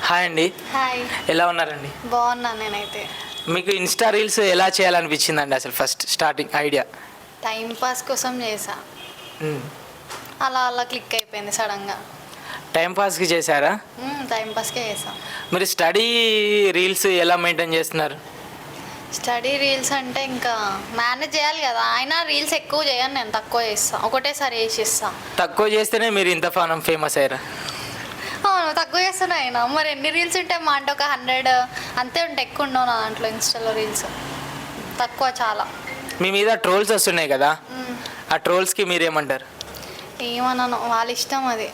Hi అండి. Hi. ఎలా ఉన్నారండి? బాగున్నాను నేనైతే. మీకు ఇన్స్టా రీల్స్ ఎలా చేయాలనిపించిందండి అసలు first starting idea? Time pass కోసం చేసా, అలా అలా క్లిక్ అయిపోయింది సడన్గా. టైం పాస్కి చేశారా? టైం పాస్కే చేసా. మీరు స్టడీ రీల్స్ ఎలా మెయింటైన్ చేస్తున్నారు? స్టడీ రీల్స్ అంటే ఇంకా మేనేజ్ చేయాలి కదా, అయినా రీల్స్ ఎక్కువ చేయను నేను, తక్కువ చేస్తా, ఒకటేసారి వేసిస్తా. తక్కువ చేస్తేనే మీరు ఇంత ఫేమస్ అయ్యారా? అవును, తక్కువ చేస్తాను అయినా. మరి ఎన్ని రీల్స్ ఉంటాయి? మా అంటే ఒక 100 అంతే ఉంటాయి, ఎక్కువ ఉండవు నా దాంట్లో ఇన్స్టాలో రీల్స్, తక్కువ చాలా. మీ మీద ట్రోల్స్ వస్తున్నాయి కదా, ఆ ట్రోల్స్కి మీరేమంటారు? ఏమన్నాను, వాళ్ళ ఇష్టం అది,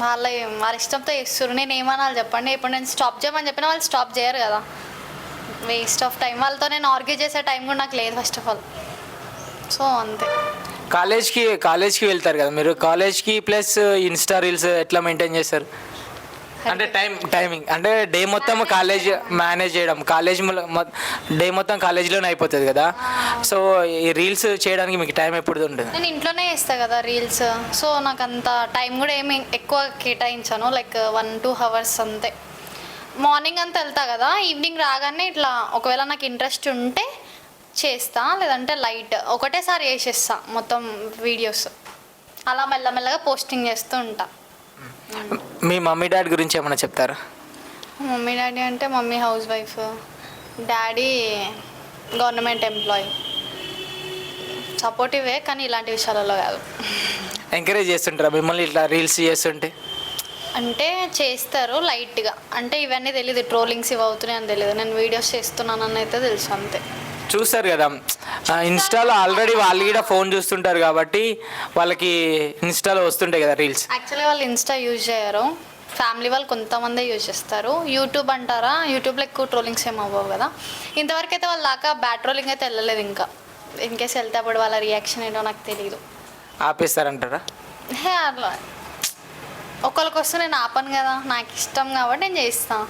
వాళ్ళ ఇష్టంతో చేస్తారు. నేను ఏమనాలి చెప్పండి? ఇప్పుడు నేను స్టాప్ చేయమని చెప్పినా వాళ్ళు స్టాప్ చేయరు కదా, వేస్ట్ ఆఫ్ టైం. వాళ్ళతో నేను ఆర్గ్యూ చేసే టైం కూడా నాకు లేదు ఫస్ట్ ఆఫ్ ఆల్. సో అంతే. కాలేజ్కి వెళ్తారు కదా మీరు, కాలేజ్కి ప్లస్ ఇన్స్టా రీల్స్ ఎట్లా మెయింటైన్ చేస్తారు? అంటే టైమింగ్ అంటే డే మొత్తం కాలేజ్ మేనేజ్ చేయడం, డే మొత్తం కాలేజీలోనే అయిపోతుంది కదా, సో ఈ రీల్స్ చేయడానికి మీకు టైం ఎప్పుడు ఉంటుంది? నేను ఇంట్లోనే చేస్తాను కదా రీల్స్, సో నాకు అంత టైం కూడా ఏమి ఎక్కువ కేటాయించాను, లైక్ 1-2 hours అంతే. మార్నింగ్ అంతా వెళ్తా కదా, ఈవినింగ్ రాగానే ఇట్లా ఒకవేళ నాకు ఇంట్రెస్ట్ ఉంటే చేస్తా, లేదంటే లైట్ ఒకటేసారి చేసేస్తా మొత్తం వీడియోస్, అలా మెల్లమెల్లగా పోస్టింగ్ చేస్తూ ఉంటా. మీ మమ్మీ డాడీ గురించి ఏమైనా చెప్తారా? మమ్మీ డాడీ అంటే mummy housewife, daddy government employee. సపోర్టివే కానీ ఇలాంటి విషయాలలో కాదు. ఎంకరేజ్ చేస్తుంటారా మిమ్మల్ని ఇట్లా రీల్స్ చేస్తుంటే? అంటే చేస్తారు లైట్గా, అంటే ఇవన్నీ తెలియదు, ట్రోలింగ్స్ ఇవి అవుతున్నాయి అని తెలియదు, నేను వీడియోస్ చేస్తున్నానని అయితే తెలుసు అంతే. చూస్తారు కదా ఇన్స్టాలో, ఆల్రెడీ వాళ్ళు కూడా ఫోన్ చూస్తుంటారు కాబట్టి వాళ్ళకి ఇన్స్టాలో వస్తుంటాయి కదా రీల్స్. యాక్చువల్గా వాళ్ళు ఇన్స్టా యూజ్ చేయరు, ఫ్యామిలీ వాళ్ళు కొంతమందే యూజ్ చేస్తారు. యూట్యూబ్ అంటారా, యూట్యూబ్లో ఎక్కువ ట్రోలింగ్స్ ఏమి అవ్వవు కదా. ఇంతవరకు అయితే వాళ్ళ దాకా బ్యాడ్ ట్రోలింగ్ అయితే వెళ్ళలేదు. ఇంకా ఇన్ కేసు వెళ్తే అప్పుడు వాళ్ళ రియాక్షన్ ఏంటో నాకు తెలియదు. ఆపేస్తారంటారా? అట్లా ఒకరికి వస్తే నేను ఆపను కదా, నాకు ఇష్టం కాబట్టి నేను చేస్తాను.